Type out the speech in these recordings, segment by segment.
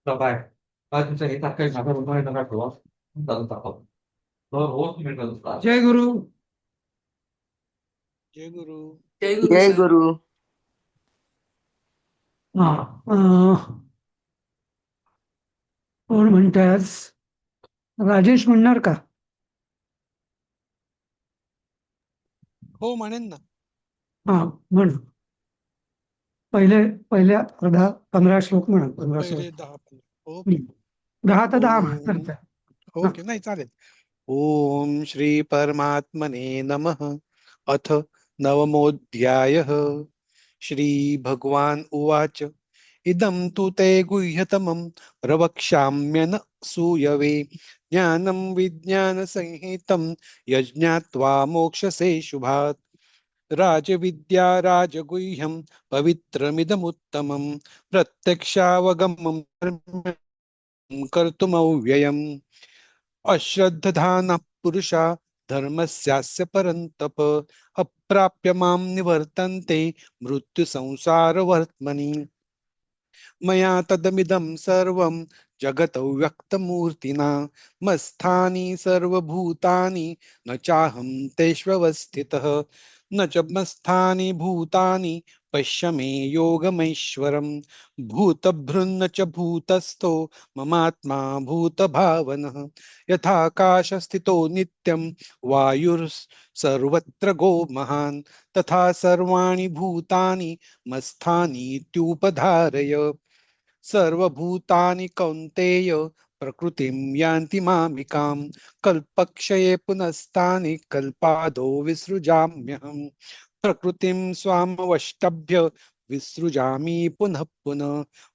ต่อไปเราจะเห็นตัดเคยถามผมไม่นะครับหรือว่าตัดตัดผมเราโอ้ที่เป็นตัดजय गुरु जय गुरु. जय गुरु जय sir. गुरु. हा कोण म्हणताय आज? राजेश म्हणणार का? हो म्हणेन ना. हा म्हण. पहिल्या 15 श्लोक म्हणा. 15 पहिले श्लोक. 10-15. ओके. 10 तर 10 ओम. म्हणतात. ओके नाही चालेल. ओम श्री परमात्मने नमः. अथ नवमोऽध्यायः. श्री भगवान उवाच इदं तु ते गुह्यतमं प्रवक्ष्याम्यन सूयवे ज्ञानं विज्ञानसंहितं यज्ञात्वा मोक्षसे शुभात् राजविद्या राजगुह्यं पवित्रमिदमुत्तमं प्रत्यक्षावगमं कर्तुमव्ययम् अश्रद्धधानः पुरुषा धर्मस्यास्य परन्तप अप्राप्य मां निवर्तन्ते मृत्युसंसारवर्त्मनि मया तदमिदं सर्वं जगतो व्यक्तमूर्तिना मत्स्थानि सर्वभूतानि न चाहं तेष्वस्थितः न च मत्स्थानि भूतानि पश्य मे योगमैश्वरम् भूतभृन्न च भूतस्थो ममात्मा भूतभावनः यथाकाशस्थितो नित्यं वायुर्सर्वत्र गो महान् तथा सर्वाणि भूतानि मत्स्थानीत्युपधारय सर्वभूतानि कौन्तेय प्रकृतिं यान्ति मामिकां कल्पक्षये पुनस्तानि कल्पादो विसृजाम्यहम् प्रकृतिं स्वामवष्टभ्य विसृजामि पुनः पुनः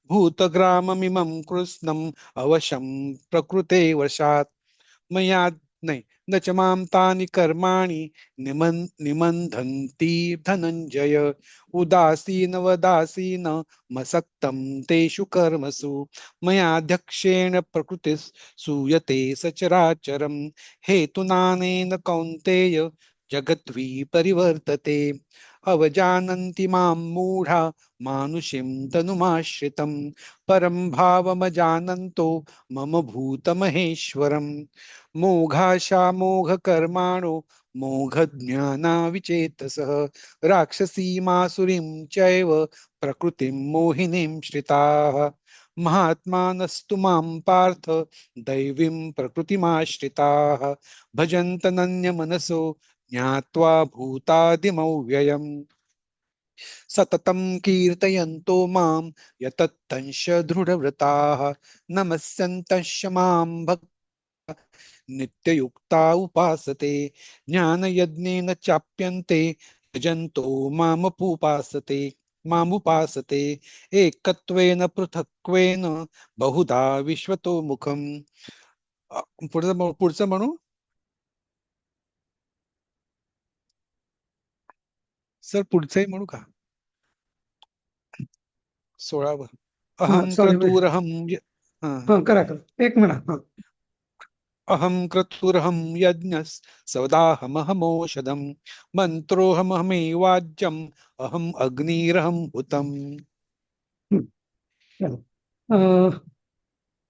भूतग्राममिमं कृत्स्नम् अवशं प्रकृते वशात् मया नहीं न च मां तानि कर्माणि निमन्धन्ति धनञ्जय उदासीनवदासीन मसक्तं तेषु कर्मसु मयाध्यक्षेण प्रकृतिः सूयते सचराचरं हेतुनानेन कौन्तेय जगद्वि परिवर्तते अवजानन्ति मां मूढा मानुषीं तनुमाश्रितं परं भावमजानन्तो मम भूतमहेश्वरम् मोघाशा मोघकर्माणो मोघज्ञानाविचेतसः राक्षसीमासुरीं चैव प्रकृतिं मोहिनीं श्रिताः महात्मानस्तु मां पार्थ दैवीं प्रकृतिमाश्रिताः भजन्तनन्यमनसो ज्ञात्वा भूतादिमव्ययम् सततं कीर्तयन्तो मां यततंश दृढव्रताः नमस्यन्तंश मां नित्ययुक्ता उपासते ज्ञानयज्ञेन चाप्यन्ते यजन्तो मामुपासते एकत्वेन पृथक्त्वेन बहुधा विश्वतो मुखम पुढचं म्हणू सर पुढचंही म्हणू का 16व अहं क्रतुरहं करा एक म्हणा. अहं क्रतुरहं यज्ञस् सवदाहमहमोषधं मंत्रोऽहमहमेवाज्यम् अहम् अग्निरहं हुतम्.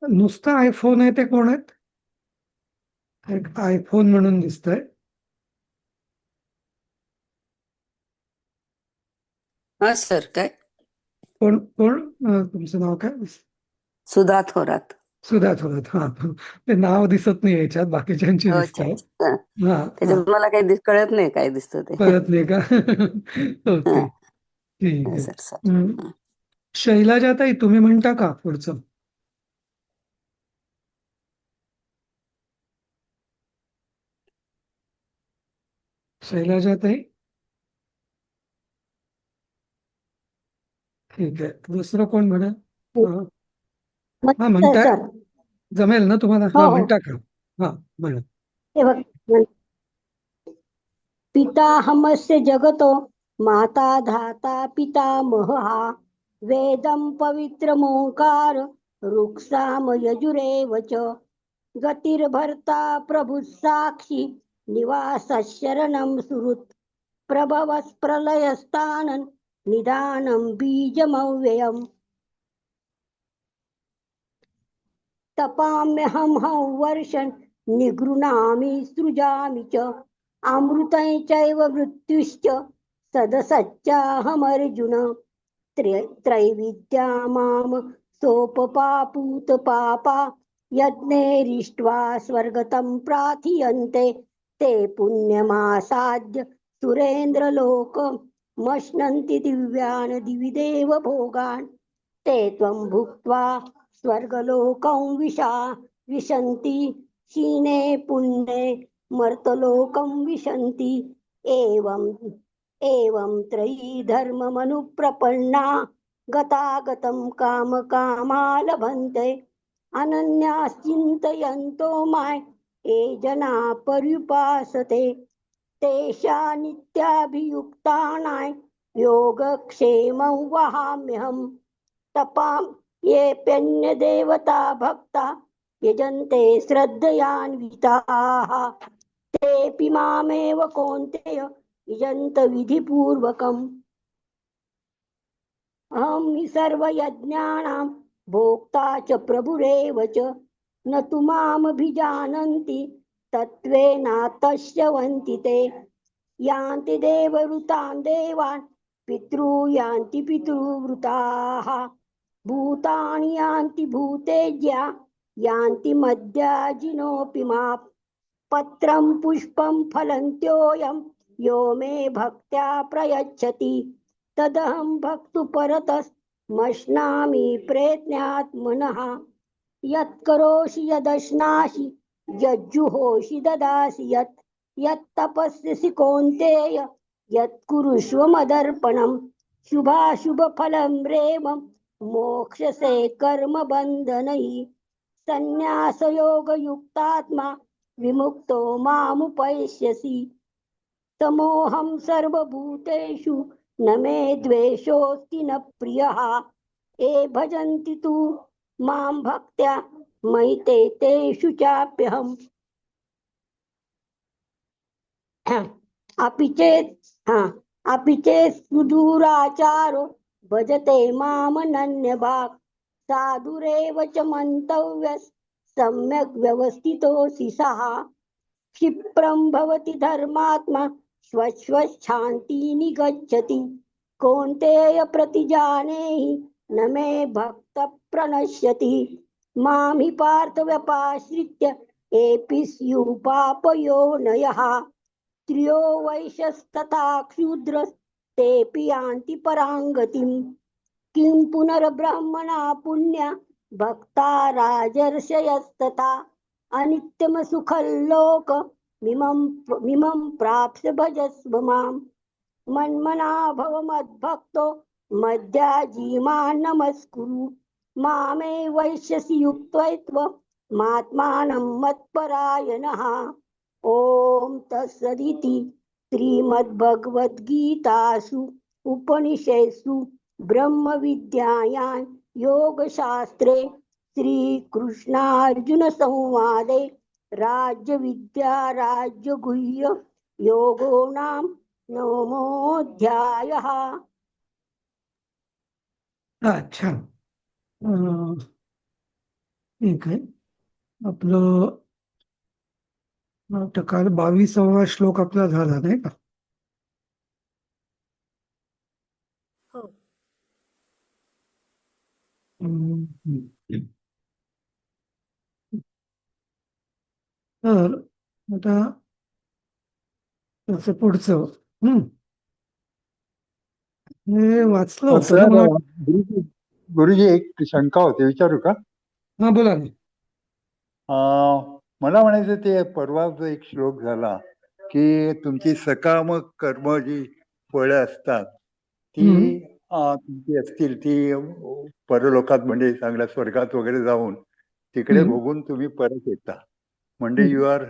नुसता आयफोन आहे ते कोण आहेत? एक आयफोन म्हणून दिसतंय. हा सर काय कोण कोण तुमचं नाव काय? सुधा थोरात. सुधा थोरात. हा ते नाव दिसत नाही याच्यात, बाकीच्यांची दिसत आहे. त्याच्यात मला काही कळत नाही काय दिसतं ते. कळत नाही का? ओके ठीक आहे. शैलजाताई तुम्ही म्हणता का पुढचं? शैलजाताई ठीक आहे. दुसरं कोण म्हणा? हा म्हणताय जमेल ना तुम्हाला? हा म्हणता का? हा म्हणा. पिताहमस्य जगतो माता धाता पितामहः वेदं पवित्रमोंकार रुक्साम यजुरेव च गतिर्भर्ता प्रभुः साक्षी निवासः शरणं सुहृत् प्रभवः प्रलयस्थानं निदानं बीजमव्ययम्. तपाम्यहं वर्षं निगृह्णामि सृजामि च अमृतं चैव मृत्युश्च सदसच्चाहमर्जुन त्रैविद्या मां सोपपापूत पापा यज्ञैरिष्ट्वा स्वर्गतं प्रार्थयन्ते ते पुण्यमासाद्य सुरेन्द्रलोकमश्नन्ति दिव्यान् दिवि देव भोगान् ते त्वं भुक्त्वा स्वर्गलोकं विशन्ति क्षीणे पुण्ये मर्तलोकं विशन्ति एवं त्रयी धर्ममनुप्रपन्ना गतागतं कामकामा लभन्ते अनन्याश्चिन्तयन्तो मां ये जना पर्युपासते तेषा नित्याभियुक्तानां योगक्षेमं वहाम्यहम् तपां येऽप्यन्यदेवता भक्ता यजन्ते श्रद्धयान्विताः तेऽपि मामेव कौन्तेय यजन्त विधिपूर्वकम् अहं हि सर्वयज्ञानां भोक्ता च प्रभुरेव च न तु मामभिजानन्ति तत्त्वेनातश्रवन्ति ते यान्ति देववृतान् देवान् पितॄयान्ति पितृवृताः भूतानि यान्ति भूतेज्या यान्ति मद्याजिनोऽपि माप् पत्रं पुष्पं फलन्त्योऽयं यो मे भक्त्या प्रयच्छति तदहं भक्तुपरतस्मश्नामि प्रयत्नात्मनः यत्करोषि यदश्नासि यज्जुहोषि ददासि यत्तपस्यसि कौन्तेय यत्कुरुष्व मदर्पणम् शुभाशुभफलं रेवं मोक्षसे कर्मबन्धनैः संन्यासयोगयुक्तात्मा विमुक्तो मामुपैष्यसि समोऽहं सर्वभूतेषु न मे द्वेषोऽस्ति न प्रियः ये भजन्ति तु मां भक्त्या मयि तेषु चाप्यहम् अपि चेत् सुदूराचारो भजते मामनन्यभाक् साधुरेव च मन्तव्यः सम्यक् व्यवस्थितोऽसि सः क्षिप्रं भवति धर्मात्मा श्वश्वच्छान्ति निगच्छति कौन्तेय प्रतिजानेहि न मे भक्त प्रणश्यति मां हि पार्थ व्यपाश्रित्य एपि स्युः पापयोनयः स्त्रियो वैश्यस्तथा क्षूद्रस्तेऽपि यान्ति परां गतिम् किं पुनर्ब्रह्मणा पुण्या भक्ता राजर्षयस्तथा अनित्यमसुखल्लोकमिमं प्राप्स्य भजस्व मां मन्मना भव मद्भक्तो मद्याजीमां नमस्कुरु मामे वैश्यसि युक्त्वैत्वमात्मानं मत्परायणः ॐ तत्सदिति श्रीमद्भगवद्गीतासु उपनिषत्सु ब्रह्मविद्यायां योगशास्त्रे श्रीकृष्णार्जुनसंवादे राज्यविद्या राज्यगुह्य योगो नाम नवमोऽध्यायः। अच्छा. ठीक आहे. आपलं आता काल 22वा श्लोक आपला झाला नाही का? हो. तर आता त्याचं पुढचं हे वाचलं होतं ना मला. गुरुजी एक शंका होती, विचारू का? हा बोला ना. मला म्हणायचं ते परवा जो एक श्लोक झाला की तुमची सकामक कर्म जी फळं असतात ती तुमची असतील ती परलोकात म्हणजे चांगल्या स्वर्गात वगैरे जाऊन तिकडे भोगून तुम्ही परत येता, म्हणजे you are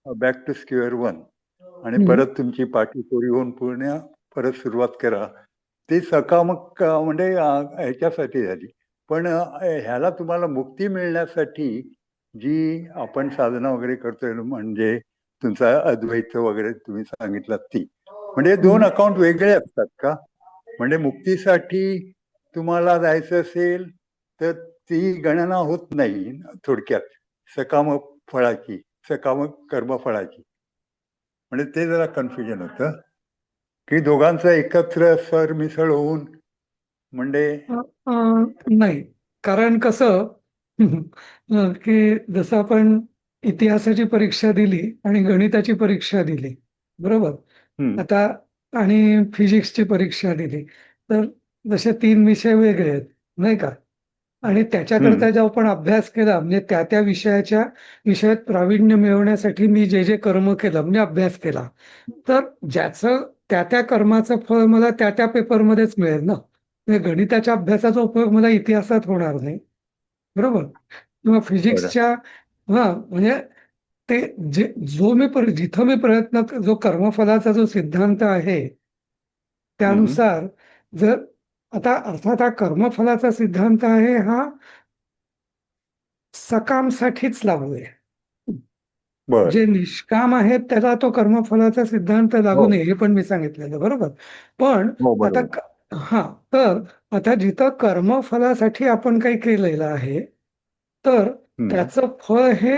back to square one आणि परत तुमची पाठी कोरी होऊन पूर्ण परत सुरुवात करा. ती सकामक म्हणजे ह्याच्यासाठी झाली. पण ह्याला तुम्हाला मुक्ती मिळण्यासाठी जी आपण साधना वगैरे करतोय म्हणजे तुमचा अद्वैत वगैरे तुम्ही सांगितलं ती, म्हणजे दोन अकाउंट वेगळे असतात का? म्हणजे मुक्तीसाठी तुम्हाला जायचं असेल तर ती गणना होत नाही थोडक्यात सकाम फळाची, सकाम कर्मफळाची. म्हणजे ते जरा कन्फ्युजन होतं की दोघांचं एकत्र सरमिसळ होऊन म्हणजे नाही, कारण कसं की जसं आपण इतिहासाची परीक्षा दिली आणि गणिताची परीक्षा दिली, बरोबर? हम्म, आता आणि फिजिक्सची परीक्षा दिली, तर जसे 3 विषय वेगळे आहेत, नाही का? आणि हम्म, त्याच्याकरता जो आपण अभ्यास केला, म्हणजे त्या त्या विषयात प्रावीण्य मिळवण्यासाठी मी जे जे कर्म केलं, म्हणजे अभ्यास केला, तर ज्याचं त्या त्या कर्माचं फळ मला त्या त्या पेपरमध्येच मिळेल ना. म्हणजे गणिताच्या अभ्यासाचा उपयोग मला इतिहासात होणार नाही, बरोबर? किंवा बरं. फिजिक्सच्या, म्हणजे ते जिथं मी जो कर्मफलाचा जो सिद्धांत आहे हम्म, त्यानुसार, जर आता अर्थात हा कर्मफलाचा सिद्धांत आहे, हा सकामसाठीच लागू आहे. बर. जे निष्काम आहेत त्याला तो कर्मफलाचा सिद्धांत लागू हो नये, हे पण मी सांगितलेलं, बरोबर? पण हो आता बरोबर. हा, तर आता जिथं कर्मफलासाठी आपण काही केलेलं आहे, तर हम्म, त्याचं फळ हे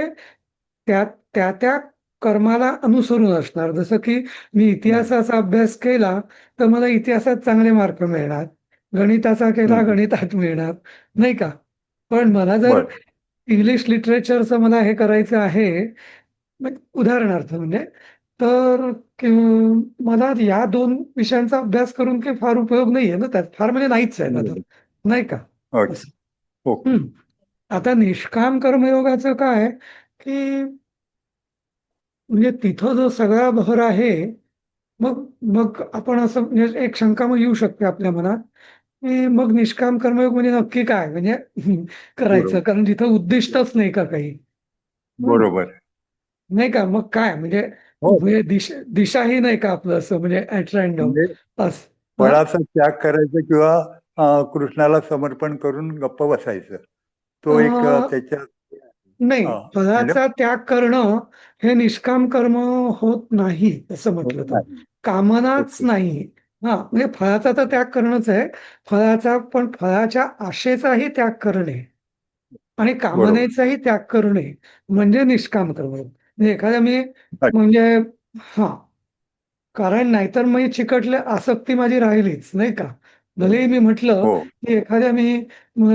त्या त्या त्या कर्माला अनुसरून असणार. जसं की मी हम्म, इतिहासाचा अभ्यास केला तर मला इतिहासात चांगले मार्क मिळणार, गणिताचा केला हम्म, गणितात मिळणार, नाही का? पण मला जर बर. इंग्लिश लिटरेचरचं मला हे करायचं आहे, उदाहरणार्थ म्हणजे, तर मला या 2 विषयांचा अभ्यास करून काही फार उपयोग नाहीये ना, त्यात फार म्हणजे नाहीच आहे ना, तर बरोबर. नाही का? अच्छा. असं. ओके. हम्म. आता निष्काम कर्मयोगाचं काय, की म्हणजे तिथं जो सगळा भर आहे, मग मग आपण असं म्हणजे एक शंका मग येऊ शकते आपल्या मनात, की मग निष्काम कर्मयोग म्हणजे नक्की काय म्हणजे करायचं, बरोबर. कारण तिथं उद्दिष्टच नाही का काही. हम्म. बरोबर. नाही का? मग काय म्हणजे, हो. दिशाही नाही का आपलं असं म्हणजे ऍट रॅन्डम म्हणजे असं, हा? फळाचा त्याग करायचा किंवा कृष्णाला समर्पण करून गप्प बसायचं. तो एक अं, त्याच्या नाही, म्हणजे फळाचा त्याग करणं हे निष्काम कर्म होत नाही, असं होत म्हटलं तर. नाही. कामनाच ओके. नाही. हा, म्हणजे फळाचा तर त्याग करणंच आहे, पण फळाच्या आशेचाही त्याग करणे आणि बरोबर. कामनेचाही त्याग करणे म्हणजे निष्काम कर्म. म्हणजे एखाद्या मी अच्छा. म्हणजे, हा, कारण नाहीतर मग चिकटले आसक्ती माझी राहिलीच, नाही का? भलेही मी म्हटलं हो. की एखाद्या मी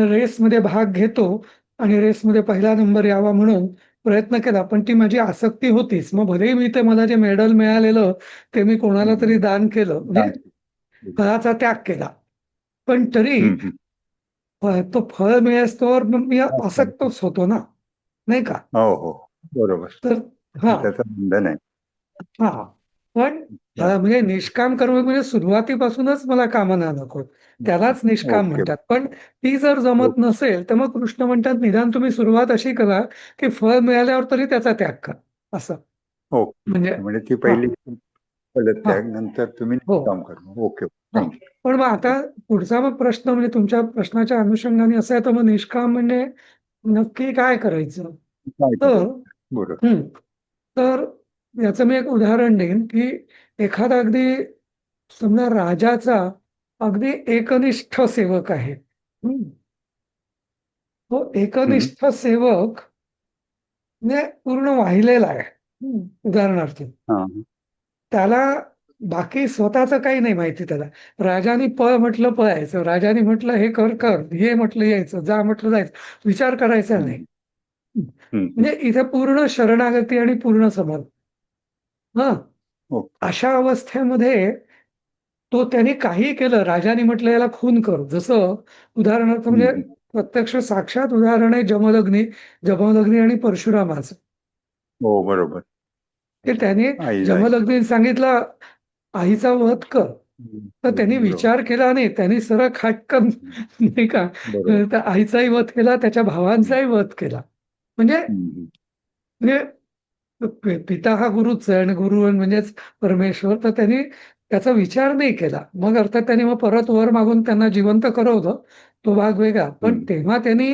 रेसमध्ये भाग घेतो आणि रेसमध्ये पहिला नंबर यावा म्हणून प्रयत्न केला, पण ती माझी आसक्ती होतीच. मग भलेही मी ते मला जे मेडल मिळालेलं ते मी कोणाला तरी हम्म, दान केलं, म्हणजे छान. फळाचा त्याग केला, पण तरी हम्म, हम्म. तो फळ मिळेस्तोवर मग मी अच्छा. आसक्तच होतो ना, नाही का? हो हो बरोबर. तर हा, त्याचं बंधन आहे. हा, पण अच्छा. म्हणजे निष्काम कर्म म्हणजे सुरुवातीपासूनच मला कामना नको, त्यालाच निष्काम ओके. म्हणतात. पण ती जर जमत ओके. नसेल तर मग कृष्ण म्हणतात, निदान तुम्ही सुरुवात अशी करा की फळ मिळाल्यावर तरी त्याचा त्याग करा, असं. म्हणजे ओके. म्हणजे ती हा, पहिली हा, फलत्याग नंतर तुम्ही हो, काम करा. ओके. हा. थँक्यू. पण मग आता पुढचा मग प्रश्न म्हणजे तुमच्या प्रश्नाच्या अनुषंगाने असा आहे, तर मग निष्काम म्हणजे नक्की काय करायचं? काय तर करायचं? बरोबर. हम्म, तर याचं मी एक उदाहरण देईन की एखादा अगदी समजा राजाचा अगदी एकनिष्ठ सेवक आहे. तो हम्म. एकनिष्ठ सेवक म्हणजे पूर्ण वाहिलेला आहे. उदाहरणार्थ हा. त्याला बाकी स्वतःच काही नाही माहिती त्याला. राजाने पळ म्हटलं पळायचं, राजाने म्हटलं हे कर कर, ये म्हटलं यायचं, जा म्हटलं जायचं, विचार करायचा नाही. हम्म. हम्म. म्हणजे इथे पूर्ण शरणागती आणि पूर्ण समर्पण. हा, ओके. अशा अवस्थेमध्ये तो त्याने काही केलं, राजाने म्हटलं याला खून कर, जसं उदाहरणार्थ म्हणजे हम्म. प्रत्यक्ष साक्षात उदाहरण आहे जमदग्नी आणि परशुरामाचं, हो बरोबर. की त्याने आईला आहे. जमदग्नी सांगितलं आईचा वध कर, तर त्यांनी बरोबर. विचार केला नाही, त्यांनी सरळ खाटकन नाही का, बरोबर. त्या आईचाही वध केला, त्याच्या हम्म. भावांचाही वध केला. म्हणजे हम्म. म्हणजे पिता हा गुरुच आहे आणि गुरु म्हणजेच परमेश्वर, तर त्यांनी त्याचा विचार नाही केला. मग अर्थात त्यांनी मग परत वर मागून त्यांना जिवंत करवलं, तो भाग वेगळा. पण हम्म. तेव्हा त्यांनी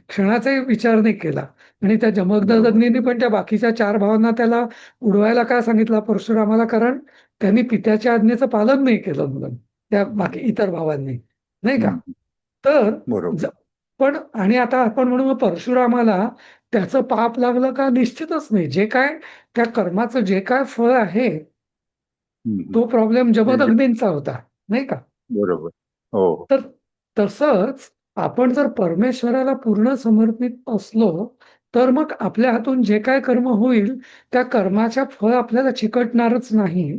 क्षणाचाही विचार नाही केला. आणि त्या बरोबर. जमदग्नींनी पण त्या बाकीच्या 4 भावांना त्याला उडवायला का सांगितला परशुरामाला, कारण त्यांनी पित्याच्या आज्ञेचं पालन नाही केलं म्हणून, त्या बाकी इतर भावांनी, नाही का? हम्म. तर बरोबर. पण आणि आता आपण म्हणू मग परशुरामाला त्याचं पाप लागलं का? निश्चितच नाही. जे काय त्या कर्माचं जे काय फळ आहे तो प्रॉब्लेम ते जमदग्नींचा होता, नाही का? बरोबर. हो. तर तसंच आपण जर परमेश्वराला पूर्ण समर्पित असलो तर मग आपल्या हातून जे काय कर्म होईल त्या कर्माच्या फळ आपल्याला चिकटणारच नाही.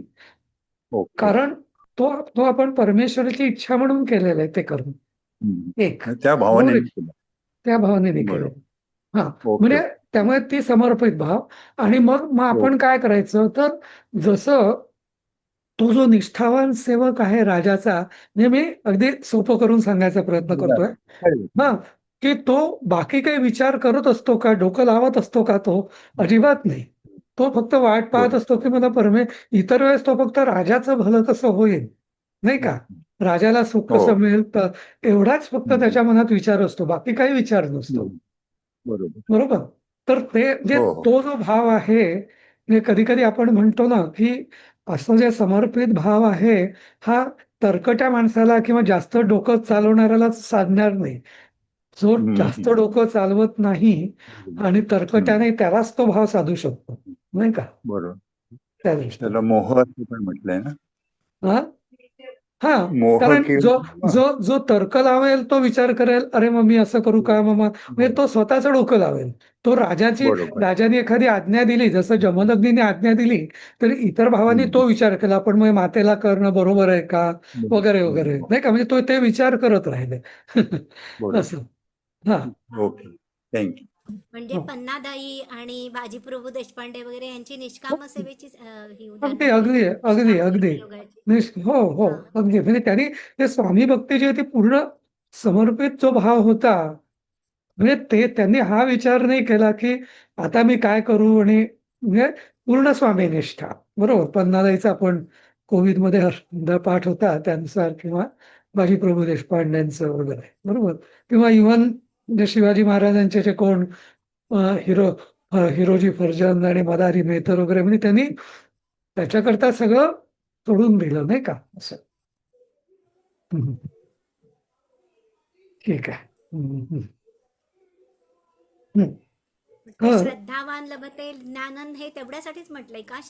ओके. कारण तो तो आपण परमेश्वराची इच्छा म्हणून केलेलं आहे ते कर्म. एक त्या बरोबर भावाने आहे. केलं. त्या भावनेने केलं. बरोबर. हा ओके. म्हणजे त्यामुळे ती समर्पित भाव. आणि मग हो. आपण काय करायचं तर जसं तो जो निष्ठावान सेवक आहे राजाचा, म्हणजे मी अगदी सोपं करून सांगायचा प्रयत्न करतोय. हा की तो बाकी काही विचार करत असतो का? डोकं लावत असतो का तो? अजिबात नाही. तो फक्त वाट पाहत बरोबर. असतो की मला इतर वेळेस तो फक्त राजाचं भलं कसं होईल, नाही का? राजाला सुख हो. कसं मिळेल तर एवढाच फक्त त्याच्या मनात विचार असतो, बाकी काही विचार नसतो. बरोबर. बरोबर. तर ते म्हणजे हो, हो. तो जो भाव आहे, म्हणजे कधी-कधी आपण म्हणतो ना, की असं जे समर्पित भाव आहे, हा तरकट्या माणसाला किंवा जास्त डोकं चालवणाऱ्याला साधणार नाही. जो जास्त डोकं चालवत नाही आणि तरकट्या नाही त्यालाच तो भाव साधू शकतो, नाही का? बरोबर. त्या दृष्टीने. त्याला मोह असं पण म्हटलंय ना. हां? हां. मोह कारण जो किंवा जो जो तर्क लावेल तो विचार करेल, "अरे मग मी असं करू का? मग म्हणजे तो स्वतःचं डोकं लावेल. तो बरोबर. राजाने एखादी आज्ञा दिली, जसं जमदग्नीने आज्ञा दिली, तर इतर भावांनी तो विचार केला, "पण मग मातेला करणं बरोबर आहे का?" वगैरे, वगैरे. नाही का? म्हणजे तो ते विचार करत राहिले. बरोबर. असं. हां. ओके. थँक्यू. म्हणजे हो. पन्नादाई आणि बाजीप्रभू देशपांडे वगैरे यांची निष्काम सेवेची ही अगदी, उदाहरणं दिली अगदी, ना, अगदी, निष्काम अगदी. कर्मयोगाची. हो, हो. हा. अगदी. म्हणजे त्यांनी ते स्वामी भक्ती जी आहे ती पूर्ण समर्पित जो भाव होता, म्हणजे ते त्यांनी हा विचार नाही केला, की आता मी काय करू आणि म्हणजे पूर्ण स्वामीनिष्ठा. बरोबर. पन्नालाईचा आपण कोविडमध्ये पाठ होता त्यानुसार किंवा बाजीप्रभू देशपांड्यांचं वगैरे. बरोबर. किंवा इव्हन जे शिवाजी महाराजांचे जे कोण अ, हिरोजी फर्जंद आणि मदारी मेहतर वगैरे म्हणजे त्यांनी त्याच्याकरता सगळं सोडून दिलं नाही का? असं. हं, ठीक आहे. हं, हं. हं. ते तर श्रद्धावान लभते ज्ञानन हे तेवढ्यासाठीच म्हटलंय का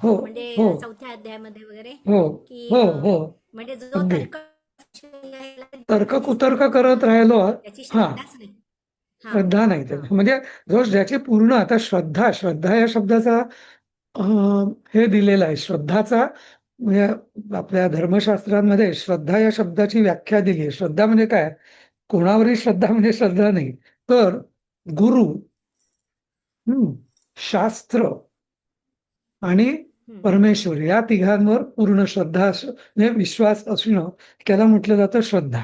हो, म्हणजे हो, 4थ्या अध्यायामध्ये वगैरे हो, की हो, हो. म्हणजे जो अगदी. तर्क तर्क-कुतर्क करत राहिलो त्याची हां, श्रद्धाच नाही. हा. श्रद्धा नाही हा. त्याची. म्हणजे ज्याची पूर्ण आता श्रद्धा या शब्दाचा अ, हे दिलेलं आहे. श्रद्धाचा म्हणजे आपल्या धर्मशास्त्रांमध्ये श्रद्धा या शब्दाची व्याख्या दिली आहे. श्रद्धा म्हणजे काय? कोणावरही श्रद्धा म्हणजे श्रद्धा नाही. तर गुरु, शास्त्र आणि हम्म. परमेश्वर या तिघांवर पूर्ण श्रद्धा म्हणजे विश्वास असणं त्याला म्हटलं जातं श्रद्धा.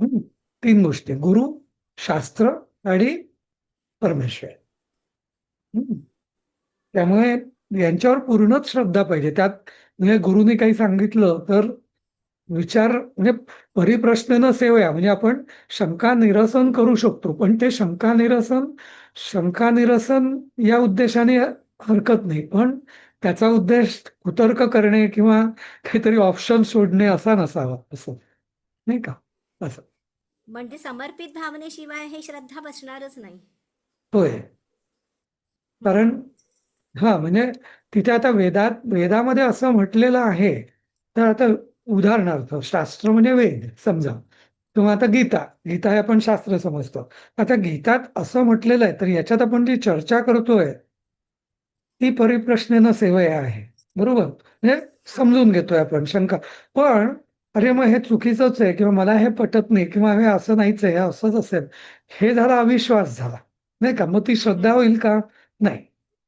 हं. 3 गोष्टी गुरु, शास्त्र आणि परमेश्वर. हं. त्यामुळे यांच्यावर पूर्णच श्रद्धा पाहिजे. त्यात म्हणजे गुरुनी काही सांगितलं तर विचार म्हणजे परिप्रश्नेन सेवया म्हणजे आपण शंका निरसन करू शकतो. पण ते शंका निरसन या उद्देशाने हरकत नाही. पण त्याचा उद्देश कुतर्क करणे किंवा काहीतरी ऑप्शन शोधणे असा नसावा असं. नाही का? असं. म्हणजे समर्पित भावनेशिवाय हे श्रद्धा बसणारच नाही. होय. कारण हम्म. म्हणजे तिथे आता वेदामध्ये असं म्हटलेलं आहे. तर आता उदाहरणार्थ शास्त्र म्हणजे वेद समजा किंवा आता गीता हे आपण शास्त्र समजतो. आता गीतात असं म्हटलेलं आहे तर याच्यात आपण जी चर्चा करतोय ती परिप्रश्नेनं सेवया आहे. बरोबर? म्हणजे हा. समजून घेतोय आपण शंका. पण अरे मग हे चुकीचंच आहे किंवा मला हे पटत नाही किंवा हे असं नाहीच आहे, हे असंच असेल. हे झाला अविश्वास झाला. नाही का? मग ती श्रद्धा होईल का? नाही.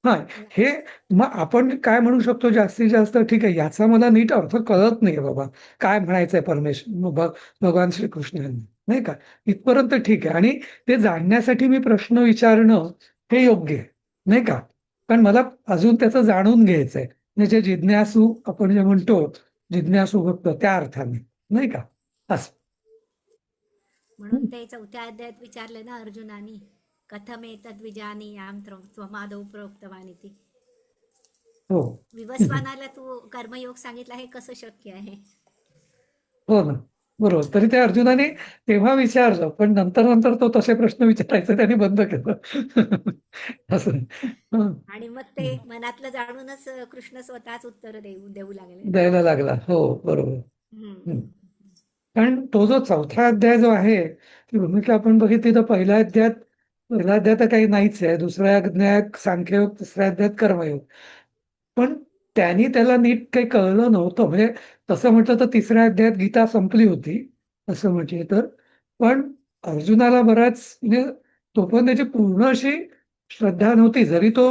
हां, हे नाहीच. मग आपण काय म्हणू शकतो जास्तीत जास्त ठीक आहे याचा मला नीट अर्थ कळत नाहीये बाबा. काय म्हणायचंय भगवान श्रीकृष्णांनी. नाही का? इथपर्यंत ठीक आहे आणि ते जाणण्यासाठी मी प्रश्न विचारणं हे योग्य आहे. नाही का? कारण मला अजून त्याचं जाणून घ्यायचंय. म्हणजे जिज्ञासू आपण जे म्हणतो, जिज्ञासू भक्त त्या अर्थाने. नाही का? असं. म्हणून ते 4थ्या अध्यायात विचारले ना अर्जुनानी, कथमेतद् विजानीयाम त्वमादौ प्रोक्तवानिति. हो. विवस्वानाला तू कर्मयोग सांगितला हे कसं शक्य आहे? हो ना. बरोबर. तरी त्या अर्जुनाने तेव्हा विचारलं, पण नंतर नंतर तो तसे प्रश्न विचारायचं त्यांनी बंद केलं. असं. हं. आणि मग ते मनातलं जाणूनच कृष्ण स्वतःच उत्तर देऊ देऊ लागले ना. द्यायला लागला. हो, बरोबर. हम्म. हं. कारण तो जो चौथा अध्याय जो आहे, ती भूमिका आपण बघितली तर पहिला अध्याय तर काही नाहीच आहे. दुसऱ्या अध्यायात सांख्ययोग, तिसऱ्या अध्यायात कर्मयोग. पण त्यांनी त्याला नीट काही कळलं नव्हतं. म्हणजे तसं म्हटलं तर तिसऱ्या अध्यायात गीता संपली होती, असं म्हटलं तर. पण अर्जुनाला बराच म्हणजे तोपर्यंत त्याची पूर्ण अशी श्रद्धा नव्हती. जरी तो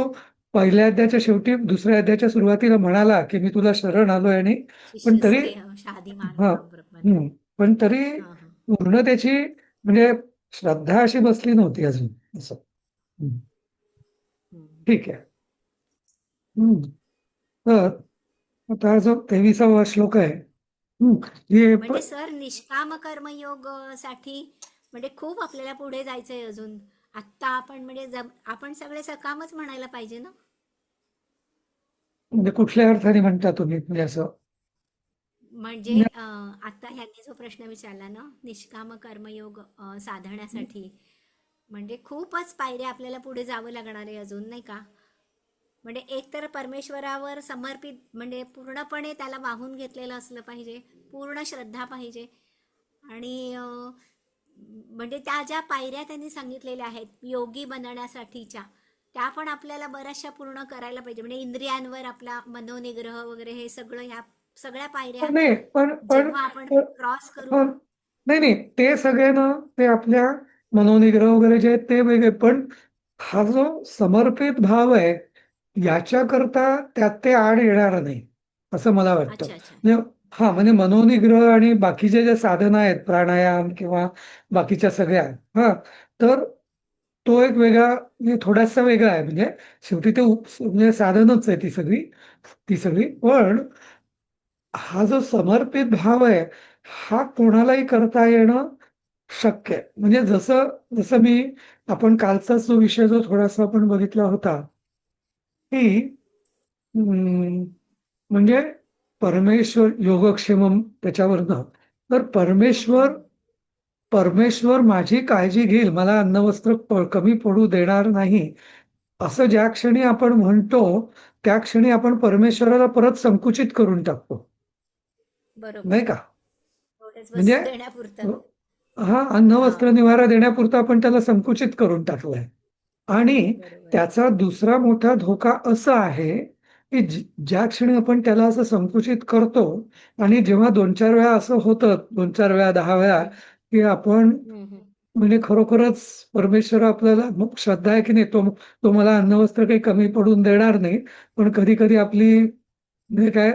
पहिल्या अध्यायाच्या शेवटी दुसऱ्या अध्यायाच्या सुरुवातीला म्हणाला, की मी तुला शरण आलोय आणि पण शिष्य तरी स्नेह शादी मान हा बरोबर. पण तरी हा हा. पूर्ण त्याची म्हणजे श्रद्धा अशी बसली नव्हती अजून असं. हं. हम्म. ठीक आहे. हं. तर आता हा जो 23वा श्लोक आहे, हे म्हणजे सर निष्काम कर्मयोग साठी म्हणजे खूप आपल्याला पुढे जायचंय अजून. आत्ता आपण म्हणजे आपण सगळे सकामच म्हणायला पाहिजे ना. म्हणजे कुठल्या अर्थाने म्हणता तुम्ही म्हणजे असं म्हणजे आता ह्यांनी जो प्रश्न विचारला ना, निष्काम कर्मयोग साधण्यासाठी म्हणजे खूपच पायऱ्या आपल्याला पुढे जावं लागणार आहे अजून, नाही का? म्हणजे एक तर परमेश्वरावर समर्पित म्हणजे पूर्णपणे त्याला वाहून घेतलेलं असलं पाहिजे, पूर्ण श्रद्धा पाहिजे. आणि म्हणजे त्या ज्या पायऱ्या त्यांनी सांगितलेल्या आहेत योगी बनण्यासाठीच्या, त्या पण आपल्याला बऱ्याचशा पूर्ण करायला पाहिजे. म्हणजे इंद्रियांवर आपला मनोनिग्रह वगैरे हे सगळं, ह्या सगळ्या पायऱ्या नाही जेव्हा आपण क्रॉस करू. पण नाही नाही ते सगळे ना ते आपल्या मनोनिग्रह वगैरे जे आहेत ते वेगळे, पण हा जो समर्पित भाव आहे याच्याकरता त्यात ते आड येणार नाही असं मला वाटतं. अच्छा अच्छा. म्हणजे म्हणजे मनोनिग्रह आणि बाकीचे जे साधना आहेत प्राणायाम किंवा बाकीच्या सगळ्या तर तो एक वेगळा म्हणजे थोडासा वेगळा आहे. म्हणजे शेवटी ते म्हणजे साधनच आहे ती सगळी पण हा जो समर्पित भाव आहे हा कोणालाही करता येणं शक्य आहे. म्हणजे जसं जसं आपण कालचा जो विषय जो थोडासा आपण बघितला होता की अं, म्हणजे परमेश्वर योगक्षेमम त्याच्यावरनं तर परमेश्वर माझी काळजी घेईल, मला अन्नवस्त्र कमी पडू देणार नाही, असं ज्या क्षणी आपण म्हणतो त्या क्षणी आपण परमेश्वराला परत संकुचित करून टाकतो, बरोबर. नाही का? थोडेच म्हणजे वस्तू देण्यापुरतं. अन्न हा. वस्त्र निवारा देण्यापुरता आपण त्याला संकुचित करून टाकलंय. आणि बरोबर. त्याचा दुसरा मोठा धोका असा आहे की ज्या क्षणी आपण त्याला असं संकुचित करतो आणि जेव्हा 2-4 वेळा असं होतं, 2-4 वेळा 10 वेळा की आपण म्हणजे खरोखरच परमेश्वर आपल्याला मग श्रद्धा आहे की नाही तो तो मला अन्नवस्त्र काही कमी पडून देणार नाही, पण कधी कधी आपली म्हणजे काय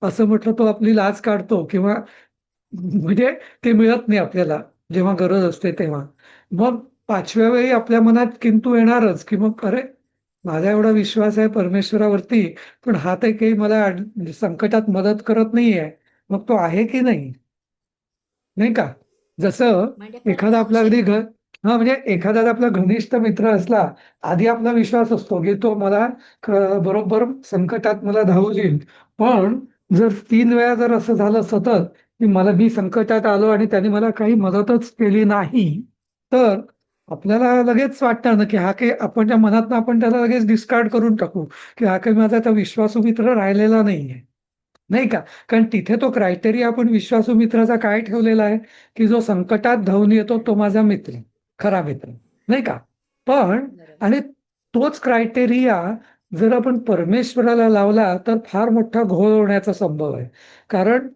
असं म्हटलं तो आपली लाज काढतो किंवा म्हणजे ते मिळत नाही आपल्याला जेव्हा गरज असते तेव्हा. मग 5व्या वेळी आपल्या मनात किंतु येणारच की मग अरे माझा एवढा विश्वास आहे परमेश्वरावरती, पण हा तर काही मला संकटात मदत करत नाहीये, मग तो आहे की नाही, नाही का? जसं म्हणजे परत एखादा आपला संशय. अगदी म्हणजे एखादा आपला घनिष्ठ मित्र असला, आधी आपला विश्वास असतो की तो मला बरोबर संकटात मला धावून येईल. पण जर 3 वेळा जर असं झालं सतत की मी संकटात आलो आणि त्याने मला काही मदतच केली नाही, तर आपल्याला लगेच वाटतं ना की हा काही आपणच्या मनातनं आपण त्याला लगेच डिस्कार्ड करून टाकू की हा काही माझा आता विश्वासू मित्र राहिलेला नाहीये, नाही का? कारण तिथे तो क्रायटेरिया आपण विश्वासू मित्राचा काय ठेवलेला आहे की जो संकटात धावून येतो तो माझा मित्र, खरा मित्र, नाही का? पण बरोबर. आणि तोच क्रायटेरिया जर आपण परमेश्वराला लावला तर फार मोठा घोळ होण्याचा संभव आहे. कारण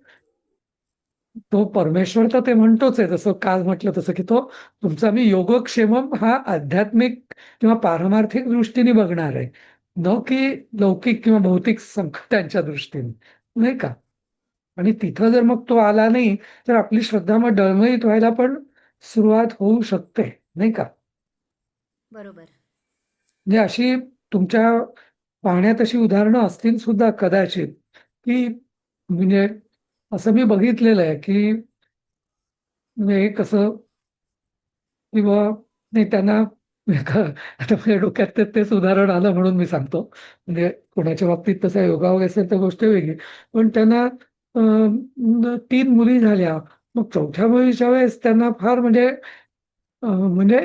तो परमेश्वर तर ते म्हणतोच आहे, जसं काल म्हटलं तसं की तो तुमचा मी योगक्षेमम हा आध्यात्मिक किंवा पारमार्थिक दृष्टीने बघणार आहे, न की लौकिक किंवा भौतिक संकटांच्या दृष्टीने, नाही का? आणि तिथं जर मग तो आला नाही तर आपली श्रद्धा मग डळमळीत व्हायला पण सुरुवात होऊ शकते, नाही का? बरोबर. म्हणजे अशी तुमच्या पाहण्यात अशी उदाहरणं असतील सुद्धा कदाचित की म्हणजे असं मी बघितलेलं आहे की म्हणजे कसं किंवा नाही त्यांना आता माझ्या डोक्यात तेच उदाहरण आलं म्हणून मी सांगतो. म्हणजे कोणाच्या बाबतीत तसा योगायोग असेल तर गोष्ट वेगळी. पण त्यांना 3 मुली झाल्या. मग चौथ्या मुलीच्या वेळेस त्यांना फार म्हणजे म्हणजे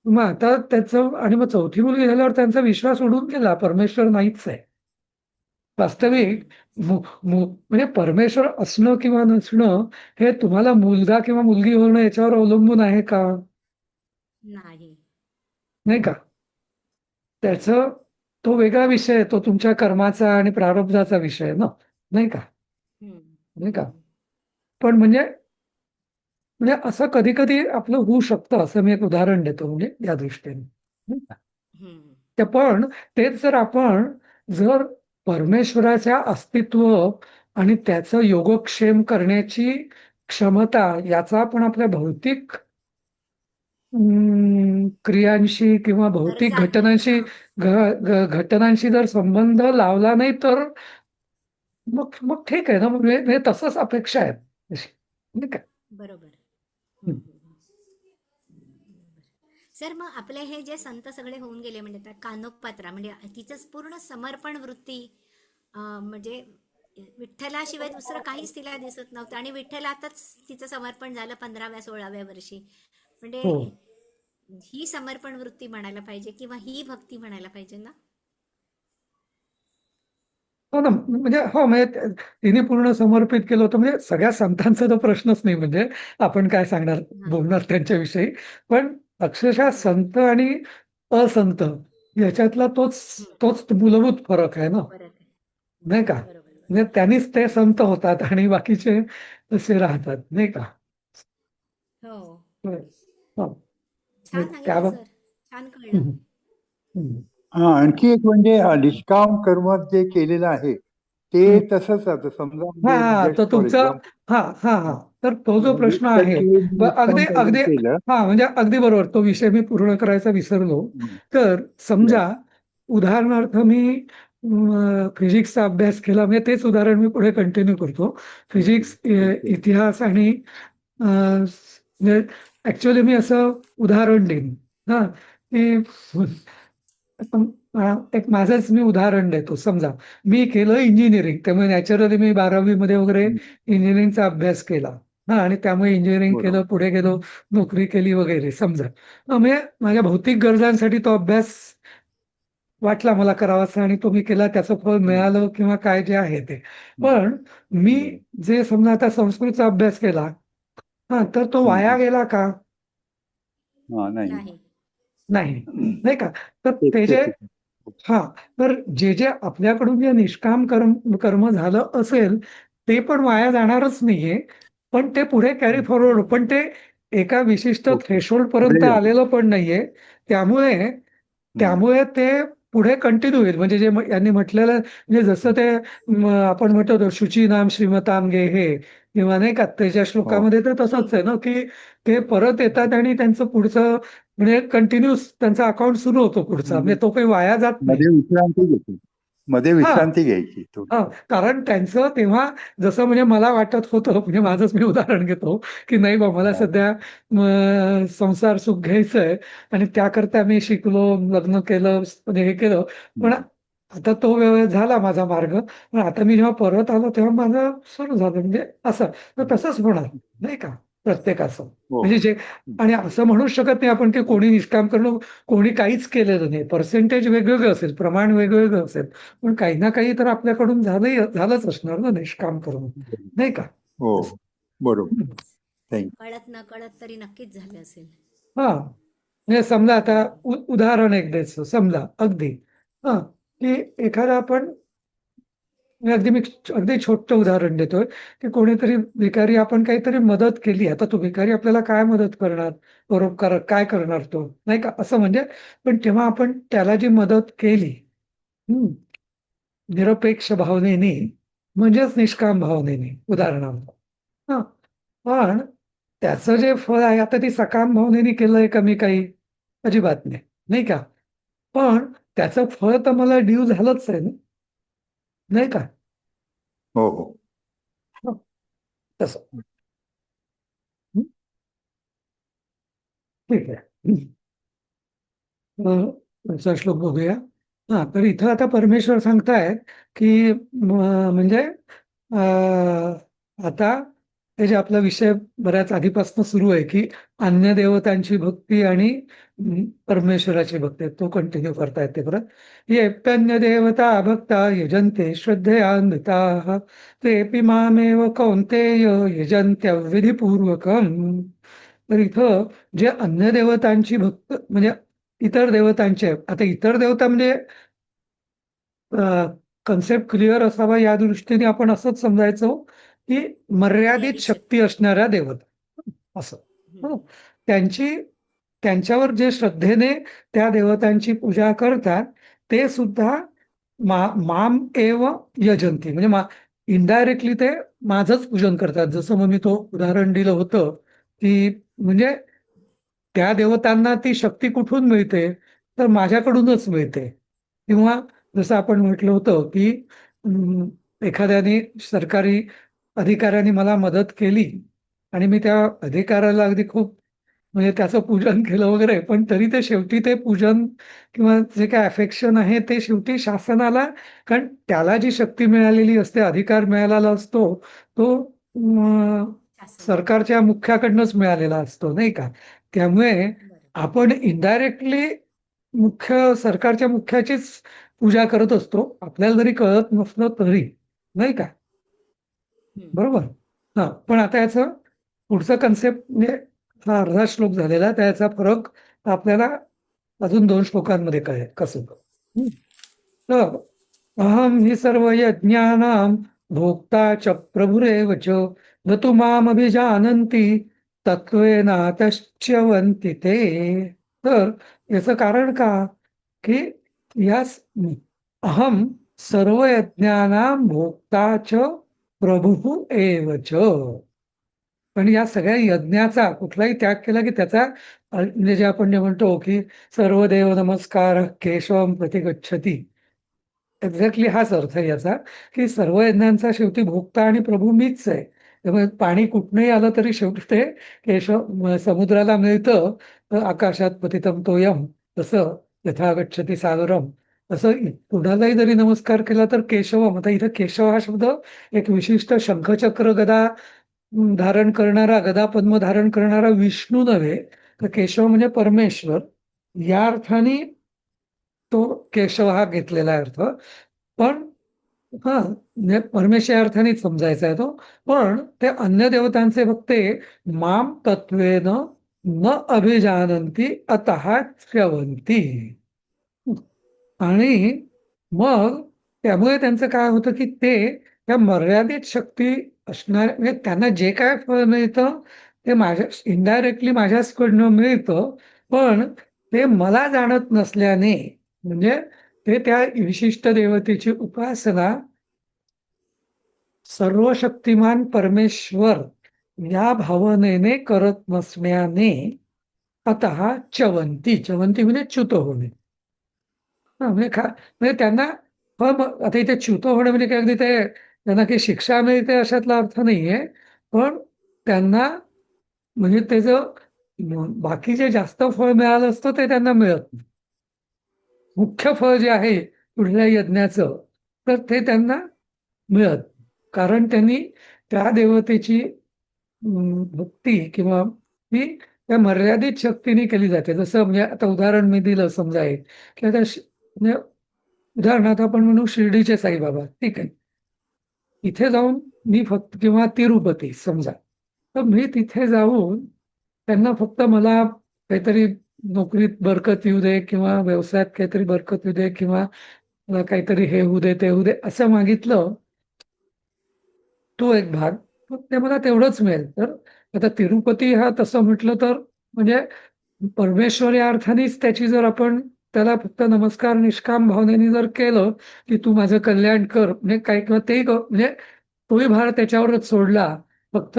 मग आता त्याचं आणि मग चौथी मुलगी झाल्यावर त्यांचा विश्वास उडून गेला, परमेश्वर नाहीच आहे. वास्तविक म्हणजे परमेश्वर असणं किंवा नसणं हे तुम्हाला मुलगा किंवा मुलगी होणं याच्यावर अवलंबून आहे का? नाही. नाही का? त्याचं तो वेगळा विषय आहे, तो तुमच्या कर्माचा आणि प्रारब्धाचा विषय आहे ना, नाही का? हम्म. नाही का? हम्म. पण म्हणजे असं कधी कधी आपलं होऊ शकतं, असं मी एक उदाहरण देतो म्हणजे या दृष्टीने, नाही का? हम्म. ते पण तेच जर परमेश्वराच्या अस्तित्व आणि त्याचं योगक्षेम करण्याची क्षमता याचा आपण आपल्या भौतिक क्रियांशी किंवा भौतिक गरजांमध्ये घटनांशी हा. घटनांशी जर संबंध लावला नाही तर मग मग ठीक आहे ना, म्हणजे तसंच अपेक्षा आहेत तशी. नाही का? बरोबर. हं. सर, मग आपले हे जे संत सगळे होऊन गेले म्हणजे त्या कानोपात्रा म्हणजे तिचं पूर्ण समर्पण वृत्ती, म्हणजे विठ्ठलाशिवाय दुसरं काहीच तिला दिसत नव्हतं आणि विठ्ठलातच तिचं समर्पण झालं 15व्या-16व्या वर्षी. म्हणजे हो ही समर्पण वृत्ती म्हणायला पाहिजे किंवा ही भक्ती म्हणायला पाहिजे ना. हो ना, म्हणजे हो म्हणजे तिने पूर्ण समर्पित केलं होतं. म्हणजे सगळ्या संतांचा तो प्रश्नच नाही, म्हणजे आपण काय सांगणार, हा. बोलणार त्यांच्याविषयी. पण अक्षरशः हम्म. संत आणि असंत याच्यातला तोच हम्म. तोच मूलभूत फरक आहे ना, फरक आहे. नाही का? बरोबर, बरोबर. म्हणजे त्यांनीच ते संत होतात आणि बाकीचे तसे राहतात, नाही का? हो. होय. हो. छान म्हणजे सांगितलं सर, छान कळलं. हम्म, हम्म. हा, आणखी एक म्हणजे निष्काम कर्म जे केलेलं आहे ते हम्म. तसंच आता समजा हा म्हणजे हा, तर जस्ट फॉर तुमचं एक्झाम्पल हा हा हा तर तो जो प्रश्न आहे, 20% अगदी निष्काम कर्म अगदी केलं. हा म्हणजे अगदी बरोबर, तो विषय मी पूर्ण करायचा विसरलो. हं. तर Yes. समजा उदाहरणार्थ मी फिजिक्सचा अभ्यास केला, म्हणजे तेच उदाहरण मी पुढे कंटिन्यू करतो. Physics, Okay. इतिहास आणि म्हणजे ऍक्च्युअली मी असं उदाहरण देईन हा की एक माझंच मी उदाहरण देतो. समजा मी केलं इंजिनिअरिंग, त्यामुळे नॅचरली मी 12वी मध्ये वगैरे हं. इंजिनिअरिंगचा अभ्यास केला. हा आणि त्यामुळे इंजिनिअरिंग बरोबर. केलं, पुढे गेलो, नोकरी केली वगैरे समजा. म्हणजे माझ्या भौतिक गरजांसाठी तो अभ्यास वाटला मला करावासा आणि तो मी केला, त्याचं फळ हं. मिळालं किंवा काय जे आहे ते. हं. पण मी बरोबर. जे समजा आता संस्कृतचा अभ्यास केला, हा तर तो हं, वाया हं. गेला का? नाही. नाही. नाही, नाही का? तर तेच ते जे तेच. हां, तर जे आपल्याकडून जे निष्काम कर्म झालं असेल, ते पण वाया जाणारच नाहीये. पण ते पुढे कॅरी फॉरवर्ड, हम्म. पण ते एका विशिष्ट ओके. थ्रेशोल्ड पर्यंत पुढे जातो. आलेलं पण नाहीये. त्यामुळे हं. त्यामुळे ते पुढे कंटिन्यू होईल. म्हणजे जे यांनी म्हटलेलं म्हणजे जसं ते आपण म्हणतो शुची नाम श्रीमताम गेहे किंवा नाही का त्याच्या हो. श्लोकामध्ये तर तसंच आहे ना, की ते परत येतात आणि त्यांचं पुढचं म्हणजे कंटिन्यूस त्यांचा अकाउंट सुरू होतो पुढचा. म्हणजे म्हणजे तो काही वाया जात नाही. मध्ये विश्रांती घेतो. मध्ये हां, विश्रांती घ्यायची थोडी. हां. कारण त्यांचं तेव्हा जसं म्हणजे मला वाटत होतं, म्हणजे माझंच मी उदाहरण घेतो, की नाही बा मला हां. सध्या संसार सुख घ्यायचंय आणि त्याकरता मी शिकलो, लग्न केलं, म्हणजे हे केलं. पण हं. आता तो वेळ झाला माझा मार्ग. पण आता मी जेव्हा परत आलो तेव्हा माझं सुरू झालं म्हणजे असं. तर तसंच होणार, नाही का? प्रत्येकाचं. हो, म्हणजे हो. जे हं. आणि असं म्हणूच शकत नाही आपण, की कोणी निष्काम करणं, कोणी काहीच केलेलं नाही. पर्सेंटेज वेगवेगळं असेल, प्रमाण वेगवेगळं असेल. पण काही ना काही तर आपल्याकडून झालंच असणार ना निष्काम करून, नाही का? हो, असं. बरोबर. हं. थँक कळत न कळत तरी नक्कीच झालं असेल. हां. म्हणजे समजा आता हम्म. उदाहरण एक द्यायचं समजा अगदी हां, की एखादा आपण मी अगदी छोटं उदाहरण देतोय, की कोणीतरी भिकारी आपण काहीतरी मदत केली. आता तो भिकारी आपल्याला काय मदत करणार? परोपकार काय करणार तो? नाही का? असं म्हणजे पण तेव्हा आपण त्याला जी मदत केली, हं, निरपेक्ष भावनेने म्हणजेच निष्काम भावनेने उदाहरणार्थ. हां, पण त्याचं जे फळ आहे आता ती सकाम भावनेने केलंय का मी काही? अजिबात नाही, नाही का? पण त्याचं फळ तर मला ड्यू झालंच आहे ना, नाही का? हो, हो. हं, तसं. हं, ठीक आहे. पुढचा श्लोक बघूया. हां, तर इथं आता परमेश्वर सांगतायत, की म्हणजे अ, आता हे जे आपला विषय बऱ्याच आधीपासून सुरू आहे की अन्य देवतांची भक्ती आणि परमेश्वराची भक्ती, तो कंटिन्यू करता येते परत. येप्यन्य देवता भक्ता यजन्ते श्रद्धयान्विताः तेऽपि मामेव कौन्तेय यजन्त्यविधिपूर्वकम्. तर इथं जे अन्य देवतांची भक्त म्हणजे इतर देवतांचे, आता इतर देवता म्हणजे कन्सेप्ट क्लिअर असावा या दृष्टीने आपण असंच समजायचं की मर्यादित मर्यादित शक्ती असणाऱ्या देवता असं. हम्म. त्यांच्यावर जे श्रद्धेने त्या देवतांची पूजा करतात ते सुद्धा माम एव यजंती, म्हणजे इनडायरेक्टली ते माझंच पूजन करतात. जसं मग मी तो उदाहरण दिलं होतं की म्हणजे त्या देवतांना ती शक्ती कुठून मिळते, तर माझ्याकडूनच मिळते. किंवा जसं आपण म्हटलं होतं की एखाद्याने सरकारी अधिकाऱ्याने मला मदत केली आणि मी त्या अधिकाऱ्याला अगदी खूप म्हणजे त्याचं पूजन केलं वगैरे, पण तरी ते शेवटी ते पूजन किंवा जे काय अफेक्शन आहे ते शेवटी शासनाला, कारण त्याला जी शक्ती मिळालेली असते, अधिकार मिळालेला असतो, तो शासन. सरकारच्या मुख्याकडनंच मिळालेला असतो, नाही का. त्यामुळे बरोबर. आपण इनडायरेक्टली सरकारच्या मुख्याचीच पूजा करत असतो, आपल्याला जरी कळत नसलं तरी, नाही का. हम्म. बरोबर. हा, पण आता याचं पुढचं कन्सेप्ट म्हणजे हा अर्धा श्लोक झालेला, त्याचा फरक आपल्याला अजून 2 श्लोकांमध्ये कळेल कसं. तर अहम हि सर्व यज्ञानां भोक्ता च प्रभुरेव च न तु मामभिजानन्ति तत्त्वेनातश्च्यवन्ति ते. तर याचं कारण का की यास अहम सर्व यज्ञानां भोक्ता च प्रभु एव च. पण या सगळ्या यज्ञाचा कुठलाही त्याग केला की त्याचा म्हणजे जे आपण जे म्हणतो की सर्व देव नमस्कार केशवम प्रतिगच्छती, एक्झॅक्टली हाच अर्थ आहे याचा, की सर्व यज्ञांचा शेवटी भोक्ता आणि प्रभू मीच आहे. त्यामुळे पाणी कुठनंही आलं तरी शेवटी ते केशव समुद्राला मिळतं, आकाशात पतितम तोयम, तसं यथा गच्छती सागरम, असं कुणालाही जरी नमस्कार केला तर केशवम. आता इथं केशव हा शब्द एक विशिष्ट शंखचक्र गदा धारण करणारा, गदा पद्म धारण करणारा विष्णू नव्हे, तर केशव म्हणजे परमेश्वर, या अर्थाने तो केशव हा घेतलेला आहे अर्थ. पण हा म्हणजे परमेश्वर या अर्थानेच समजायचा आहे तो. पण ते अन्य देवतांचे भक्ते माम तत्वेन न अभिजानंती अतः च्यवंती. आणि मग त्यामुळे त्यांचं काय होतं की ते त्या मर्यादित शक्ती असणार, म्हणजे त्यांना जे काय फळ मिळतं ते माझ्या इनडायरेक्टली माझ्याचकडनं मिळतं, पण ते मला जाणत नसल्याने, म्हणजे ते त्या विशिष्ट देवतेची उपासना सर्वशक्तिमान परमेश्वर या भावनेने करत नसण्याने अतः च्यवंती, च्यवंती म्हणजे च्युत होणे. म्हणजे म्हणजे त्यांना आता इथे च्युत होणं म्हणजे काय अगदी ते त्यांना काही शिक्षा मिळते अशातला अर्थ नाहीये, पण त्यांना म्हणजे त्याचं बाकी जे जास्त फळ मिळालं असतं ते त्यांना मिळत नाही. मुख्य फळ जे आहे कुठल्या यज्ञाचं, तर ते त्यांना मिळत, कारण त्यांनी त्या देवतेची भक्ती किंवा ती त्या मर्यादित शक्तीने केली जाते. जसं म्हणजे आता उदाहरण मी दिलं समजा एक, की आता म्हणजे उदाहरणार्थ आपण म्हणू शिर्डीचे साईबाबा, ठीक आहे. इथे जाऊन मी फक्त, किंवा तिरुपती समजा, तर मी तिथे जाऊन त्यांना फक्त मला काहीतरी नोकरीत बरकत येऊ दे किंवा व्यवसायात काहीतरी बरकत येऊ दे किंवा मला काहीतरी हे होऊ दे ते होऊ दे असं मागितलं, तो एक भाग, मग ते मला तेवढंच मिळेल. तर आता तिरुपती हा तसं म्हटलं तर म्हणजे परमेश्वर या अर्थानेच त्याची जर आपण त्याला फक्त नमस्कार निष्काम भावनेने जर केलं की तू माझं कल्याण कर म्हणजे काय, किंवा ते म्हणजे तोही भार त्याच्यावरच सोडला, फक्त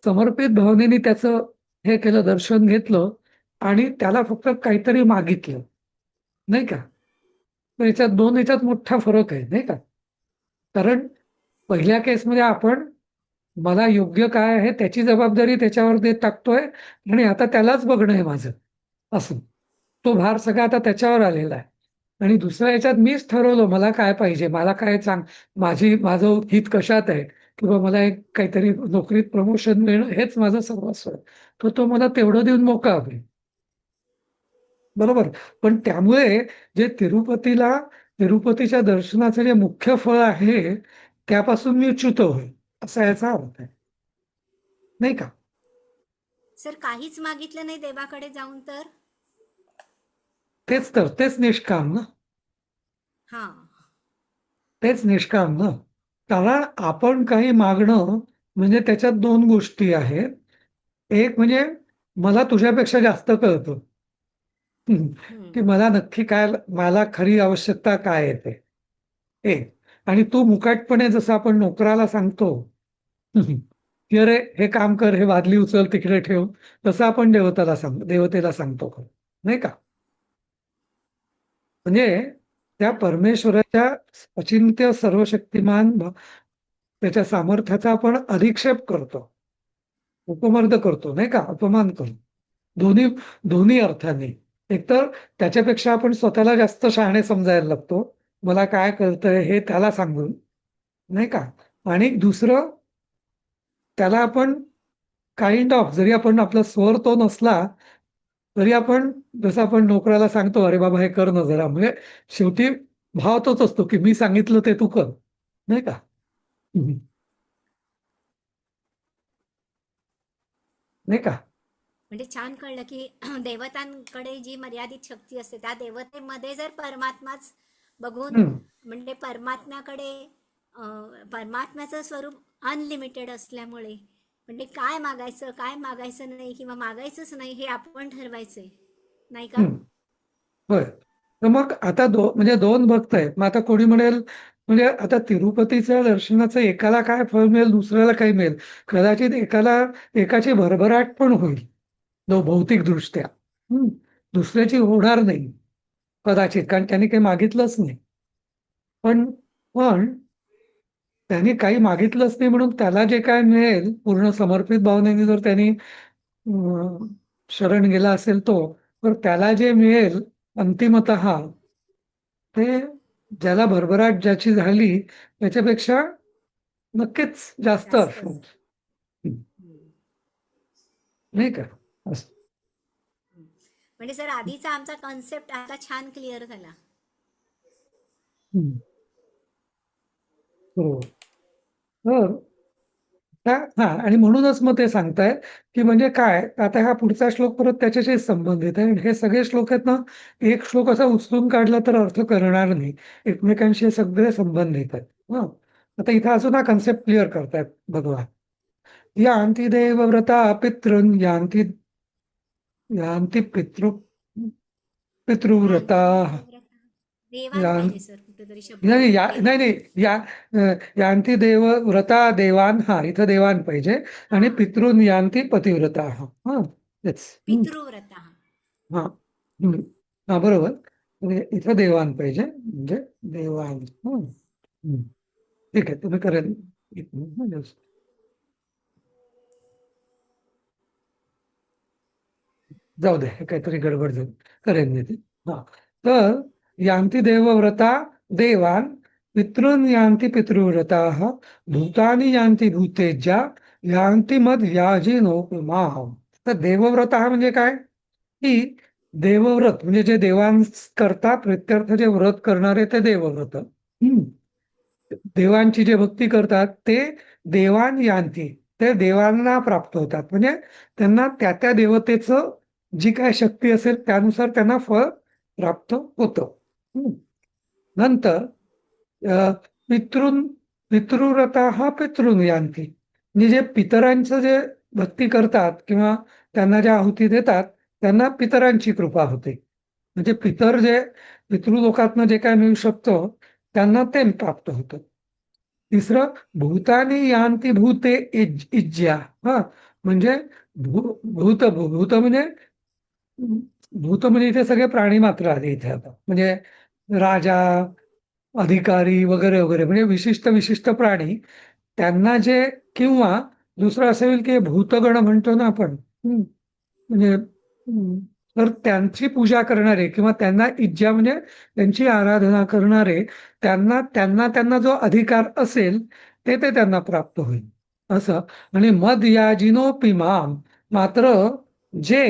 समर्पित भावनेने त्याचं हे केलं, दर्शन घेतलं आणि त्याला फक्त काहीतरी मागितलं, नाही का. तर याच्यात मोठा फरक आहे, नाही का. कारण पहिल्या केसमध्ये आपण मला योग्य काय आहे त्याची जबाबदारी त्याच्यावर देत टाकतोय आणि आता त्यालाच बघणं आहे माझं, असं तो भार सगळा आता त्याच्यावर आलेला आहे. आणि दुसऱ्या याच्यात मीच ठरवलं मला काय पाहिजे, मला काय माझं हित कशात आहे, किंवा मला एक काहीतरी नोकरीत प्रमोशन मिळणं हेच माझं सर्वस्व आहे, तर तो मला तेवढं देऊन मोकळा होईल. बरोबर. पण त्यामुळे जे तिरुपतीच्या दर्शनाचं जे मुख्य फळ आहे त्यापासून मी च्युत होईल, असा याचा अर्थ आहे, नाही का? सर काहीच मागितलं नाही देवाकडे जाऊन तर? तेच निष्काम ना. हा. तेच निष्काम ना. कारण आपण काही मागणं म्हणजे त्याच्यात दोन गोष्टी आहेत. एक म्हणजे मला तुझ्यापेक्षा जास्त कळतं. की मला नक्की काय, मला खरी आवश्यकता काय आहे ते. एक. आणि तू मुकाटपणे जसं आपण नोकराला सांगतो की अरे हे काम कर, हे बादली उचल तिकडे ठेव, तसं आपण देवतेला सांगतो, नाही का? म्हणजे त्या परमेश्वराच्या अचिंत्य सर्वशक्तिमान त्याच्या सामर्थ्याचा आपण अधिक्षेप करतो, उपमर्द करतो, नाही का? अपमान करतो. दोन्ही दोन्ही अर्थाने. एकतर त्याच्यापेक्षा आपण स्वतःला जास्त शहाणे समजायला लागतो, मला काय कळतंय हे त्याला सांगून, नाही का? आणि दुसरं, त्याला आपण काइंड ऑफ, जरी आपण आपला स्वर तो नसला तरी आपण, जसं आपण नोकराला सांगतो अरे बाबा हे कर ना जरा, म्हणजे शेवटी भाव तोच असतो की मी सांगितलं ते तू कर, नाही का? नाही का? म्हणजे छान कळलं की देवतांकडे जी मर्यादित शक्ती असते त्या देवतेमध्ये जर परमात्माच बघून, हम्म. म्हणजे परमात्म्याचं स्वरूप अनलिमिटेड असल्यामुळे म्हणजे काय मागायचं नाही किंवा मागायचंच नाही हे आपण ठरवायचंय, नाही का? होय. तर मग आता म्हणजे दोन भक्त आहेत. मग आता कोणी म्हणेल, म्हणजे आता तिरुपतीच्या दर्शनाचं एकाला काय फळ मिळेल, दुसऱ्याला काही मिळेल. कदाचित एकाची भरभराट पण होईल भौतिक दृष्ट्या, दुसऱ्याची होणार नाही कदाचित, कारण त्यांनी काही मागितलंच नाही. पण पण त्यांनी काही मागितलंच नाही म्हणून त्याला जे काय मिळेल, पूर्ण समर्पित भावनेने जर त्यांनी शरण गेला असेल तो, तर त्याला जे मिळेल अंतिमतः ते ज्याला भरभराट ज्याची झाली त्याच्यापेक्षा नक्कीच जास्त जास्तच. असेल, नाही का? असं. म्हणजे सर आधीचा आमचा कॉन्सेप्ट आता छान क्लिअर झाला. हो. हा, आणि म्हणूनच मग ते सांगतायत की म्हणजे काय, आता हा पुढचा श्लोक परत त्याच्याशी संबंधित आहे. हे सगळे श्लोक आहेत ना, एक श्लोक असा उचलून काढला तर अर्थ करणार नाही, एकमेकांशी सगळे संबंधित आहेत. हं. आता इथं अजून हा कन्सेप्ट क्लिअर करतायत भगवान. यान्ति देवव्रता पितॄन् यान्ति पितृव्रता. देवान पाहिजे सर, कुठेतरी शब्द नाही देवान. नाही, यान्ति देवव्रता देवान, हा इथं देवान पाहिजे. आणि हा. पितृन यान्ति पतिव्रता. हा, तेच. पितृव्रता. हा. हा, बरोबर. म्हणजे इथं देवान पाहिजे, म्हणजे देवान. ठीक आहे, तुम्ही करेल. जाऊ दे, हे काहीतरी गडबड झाली, करेन मी ते. हा, तर यान्ति देवव्रता देवान पितॄन् यान्ति पितृव्रता भूतानि यान्ति भूतेज्या यान्ति मद याजिनोपमाः. तर देवव्रत हा म्हणजे काय, की देवव्रत म्हणजे जे देवांस करता प्रित्यर्थ जे व्रत करणारे ते देवव्रत. देवांची जे भक्ती करतात ते देवान यान्ति, ते देवांना प्राप्त होतात. म्हणजे त्यांना त्या त्या देवतेचं जी काय शक्ती असेल त्यानुसार त्यांना फळ प्राप्त होतं. नंतर पितृव्रता हा पितृन यान्ति, म्हणजे जे पितरांचं जे भक्ती करतात किंवा त्यांना ज्या आहुती देतात त्यांना पितरांची कृपा होते. म्हणजे पितृलोकातनं जे काय मिळू शकतं त्यांना ते प्राप्त होतं. तिसरं, भूतानी यान्ति भूते इज्या. हा, म्हणजे भूत म्हणजे इथे सगळे प्राणी मात्र आले इथे आता, म्हणजे राजा, अधिकारी वगैरे वगैरे, म्हणजे विशिष्ट प्राणी त्यांना जे, किंवा दुसरं असं होईल की भूतगण म्हणतो ना आपण, म्हणजे तर त्यांची पूजा करणारे किंवा त्यांना इज्जा म्हणजे त्यांची आराधना करणारे, त्यांना जो अधिकार असेल ते ते त्यांना प्राप्त होईल असं. आणि मद याजिनोपि माम, मात्र जे